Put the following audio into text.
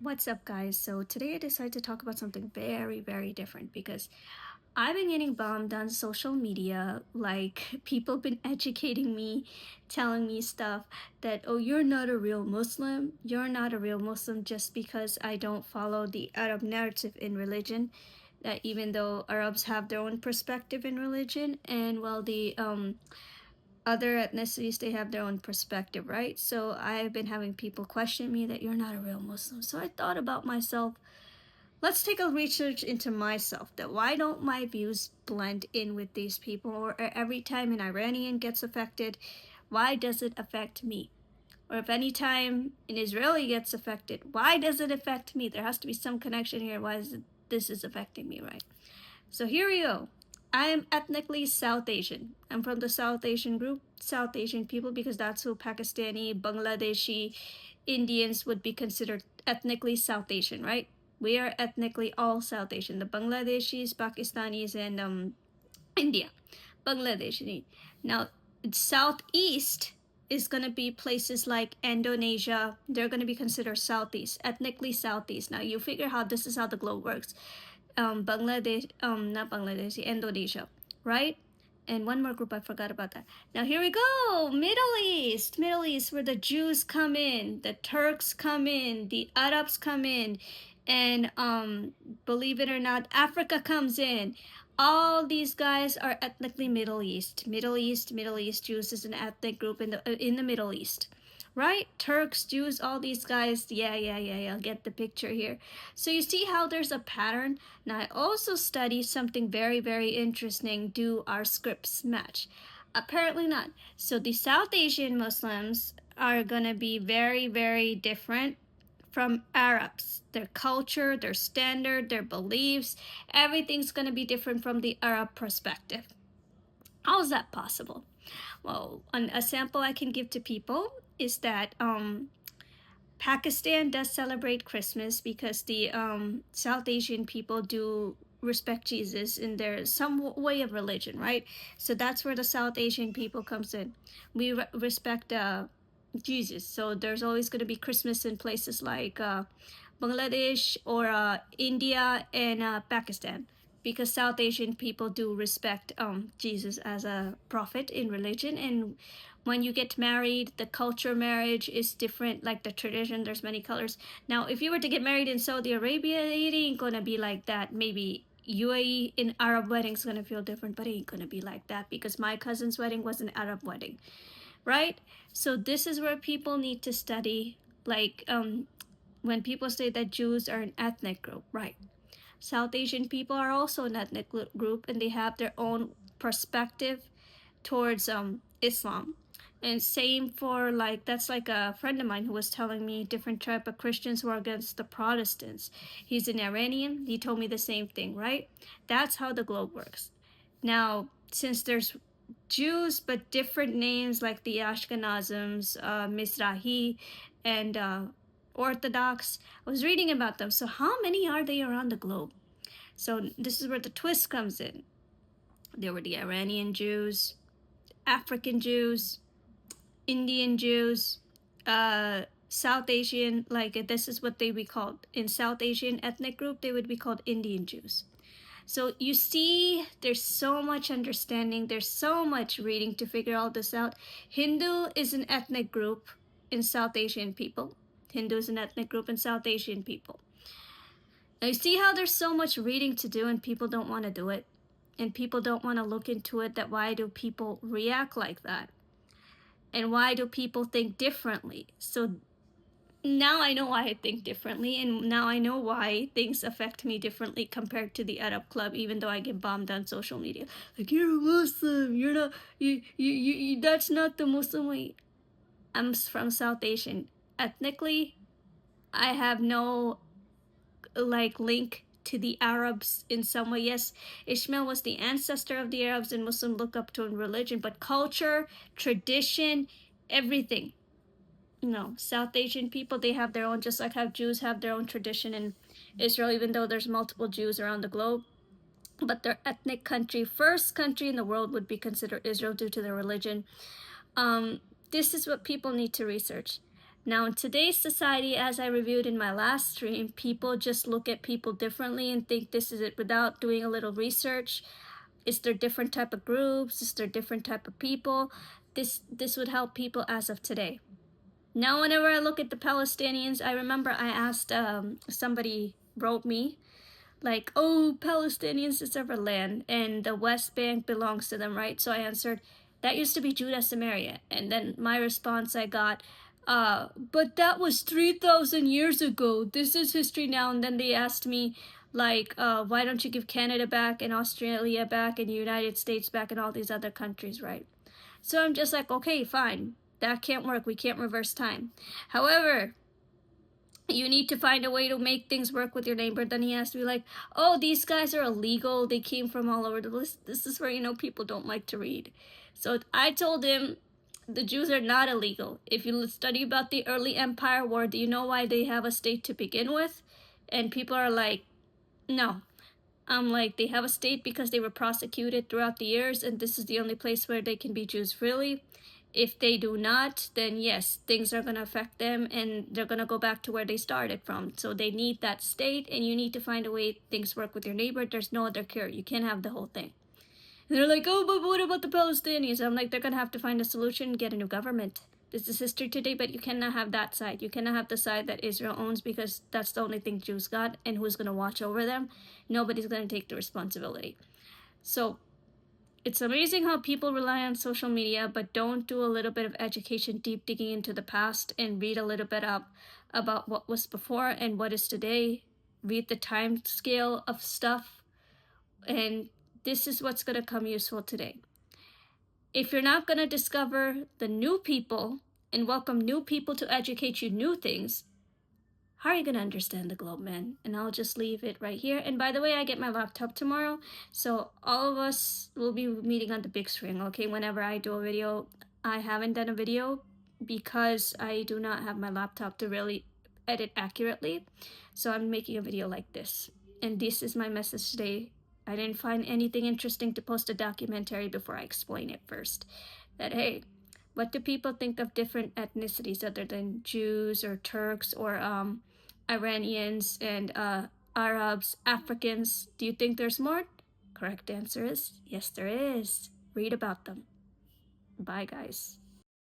What's up, guys? So today I decided to talk about something very, very different because I've been getting bombed on social media. Like, people been educating me, telling me stuff that, oh, you're not a real Muslim. You're not a real Muslim just because I don't follow the Arab narrative in religion. That even though Arabs have their own perspective in religion, and well, the other ethnicities, they have their own perspective, right? So I've been having people question me that you're not a real Muslim. So I thought about myself. Let's take a research into myself, that why don't my views blend in with these people? Or every time an Iranian gets affected, why does it affect me? Or if any time an Israeli gets affected, why does it affect me? There has to be some connection here. Why is this is affecting me, right? So here we go. I am ethnically South Asian. I'm from the South Asian group, South Asian people, because that's who Pakistani, Bangladeshi, Indians would be considered ethnically South Asian, right? We are ethnically all South Asian. The Bangladeshis, Pakistanis, and India. Bangladeshi. Now, Southeast is going to be places like Indonesia. They're going to be considered Southeast, ethnically Southeast. Now, you figure how this is how the globe works. Bangladesh, not Bangladesh, Indonesia, right? And one more group, I forgot about that. Now here we go, Middle East, where the Jews come in, the Turks come in, the Arabs come in, and believe it or not, Africa comes in. All these guys are ethnically Middle East. Middle East, Jews is an ethnic group in the Middle East, right? Turks, Jews, all these guys. Yeah. Get the picture here. So you see how there's a pattern. Now I also studied something very, very interesting. Do our scripts match? Apparently not. So the South Asian Muslims are gonna be very, very different from Arabs. Their culture, their standard, their beliefs, everything's gonna be different from the Arab perspective. How is that possible? Well, a sample I can give to people is that Pakistan does celebrate Christmas because the South Asian people do respect Jesus in their some way of religion, right? So that's where the South Asian people comes in. We respect Jesus, so there's always going to be Christmas in places like Bangladesh or India and Pakistan, because South Asian people do respect Jesus as a prophet in religion. And when you get married, the culture marriage is different, like the tradition, there's many colors. Now, if you were to get married in Saudi Arabia, it ain't gonna be like that. Maybe UAE in Arab weddings gonna feel different, but it ain't gonna be like that because my cousin's wedding was an Arab wedding, right? So this is where people need to study, like when people say that Jews are an ethnic group, right? South Asian people are also an ethnic group, and they have their own perspective towards Islam. And same for, like, that's like a friend of mine who was telling me different type of Christians who are against the Protestants. He's an Iranian. He told me the same thing, right? That's how the globe works. Now, since there's Jews but different names like the Ashkenazims, Mizrahi, and Orthodox, I was reading about them. So how many are they around the globe? So this is where the twist comes in. There were the Iranian Jews, African Jews, Indian Jews, South Asian, like this is what they would be called. In South Asian ethnic group, they would be called Indian Jews. So you see, there's so much understanding, there's so much reading to figure all this out. Hindu is an ethnic group in South Asian people. Hindu is an ethnic group in South Asian people. Now you see how there's so much reading to do and people don't want to do it? And people don't want to look into it, that why do people react like that? And why do people think differently? So now I know why I think differently, and now I know why things affect me differently compared to the Arab club, even though I get bombed on social media. Like, you're a Muslim, you're not, you that's not the Muslim way. I'm from South Asian. Ethnically, I have no, like, link to the Arabs in some way. Yes, Ishmael was the ancestor of the Arabs and Muslim look up to in religion, but culture, tradition, everything. No, South Asian people, they have their own, just like how Jews have their own tradition in Israel, even though there's multiple Jews around the globe. But their ethnic country, first country in the world, would be considered Israel due to their religion. This is what people need to research. Now, in today's society, as I reviewed in my last stream, people just look at people differently and think this is it without doing a little research. Is there different type of groups? Is there different type of people? This would help people as of today. Now, whenever I look at the Palestinians, I remember I asked somebody wrote me like, oh, Palestinians deserve a land and the West Bank belongs to them, right? So I answered, that used to be Judah Samaria. And then my response I got, but that was 3,000 years ago. This is history now. And then they asked me, like, why don't you give Canada back and Australia back and the United States back and all these other countries, right? So I'm just like, okay, fine. That can't work. We can't reverse time. However, you need to find a way to make things work with your neighbor. Then he has to be like, oh, these guys are illegal. They came from all over the list. This is where, people don't like to read. So I told him the Jews are not illegal. If you study about the early empire war, do you know why they have a state to begin with? And people are like, no. I'm like, they have a state because they were prosecuted throughout the years, and this is the only place where they can be Jews really. If they do not, then yes, things are going to affect them and they're going to go back to where they started from. So they need that state, and you need to find a way things work with your neighbor. There's no other cure. You can't have the whole thing. And they're like, oh, but what about the Palestinians? I'm like, they're going to have to find a solution and get a new government. This is history today, but you cannot have that side. You cannot have the side that Israel owns because that's the only thing Jews got, and who's going to watch over them? Nobody's going to take the responsibility. So it's amazing how people rely on social media but don't do a little bit of education, deep digging into the past, and read a little bit up about what was before and what is today. Read the time scale of stuff, and this is what's going to come useful today. If you're not going to discover the new people and welcome new people to educate you new things, how are you going to understand the globe, man? And I'll just leave it right here. And by the way, I get my laptop tomorrow, so all of us will be meeting on the big screen, okay? Whenever I do a video, I haven't done a video because I do not have my laptop to really edit accurately. So I'm making a video like this. And this is my message today. I didn't find anything interesting to post a documentary before I explain it first. That, hey, what do people think of different ethnicities other than Jews or Turks or Iranians and Arabs, Africans? Do you think there's more? Correct answer is yes, there is. Read about them. Bye, guys.